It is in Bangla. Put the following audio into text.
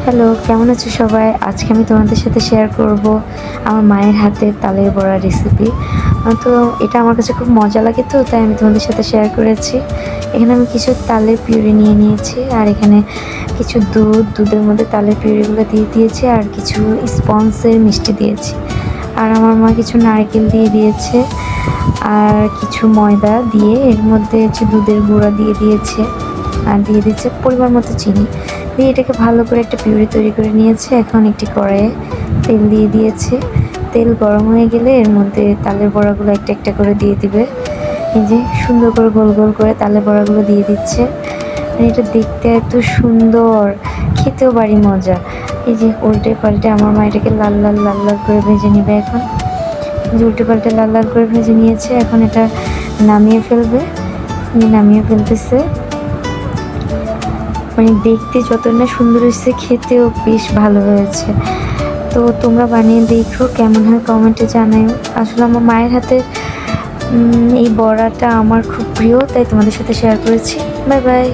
হ্যালো, কেমন আছো সবাই? আজকে আমি তোমাদের সাথে শেয়ার করব আমার মায়ের হাতের তালের বড়া রেসিপি। তো এটা আমার কাছে খুব মজা লাগে, তো তাই আমি তোমাদের সাথে শেয়ার করেছি। এখানে আমি কিছু তালের পিউরি নিয়ে নিয়েছি, আর এখানে কিছু দুধের মধ্যে তালের পিউরিগুলো দিয়ে দিয়েছি, আর কিছু স্পঞ্জের মিষ্টি দিয়েছি। আর আমার মা কিছু নারকেল দিয়ে দিয়েছে, আর কিছু ময়দা দিয়ে এর মধ্যে হচ্ছে দুধের গুঁড়া দিয়ে দিয়েছে, আর দিয়ে দিচ্ছে পরিমাণ মতো চিনি দিয়ে এটাকে ভালো করে একটা পিউরি তৈরি করে নিয়েছে। এখন একটি কড়াইয়ে তেল দিয়ে দিয়েছে। তেল গরম হয়ে গেলে এর মধ্যে তালের বড়াগুলো একটা একটা করে দিয়ে দিবে। এই যে সুন্দর করে গোল গোল করে তালের বড়াগুলো দিয়ে দিচ্ছে। আর এটা দেখতে এত সুন্দর, খেতেও বাড়ি মজা। এই যে উল্টে পাল্টে আমার মা এটাকে লাল লাল লাল লাল করে ভেজে নেবে। এখন যে উল্টে পাল্টে লাল লাল করে ভেজে নিয়েছে, এখন এটা নামিয়ে ফেলবে। নামিয়ে ফেলতেছে। মানে দেখতে যত না সুন্দর হয়েছে, খেতেও বেশ ভালো হয়েছে। তো তোমরা বানিয়ে দেখো, কেমন হয় কমেন্টে জানাও। আসলে আমার মায়ের হাতে এই বড়াটা আমার খুব প্রিয়, তাই তোমাদের সাথে শেয়ার করেছি। Bye bye.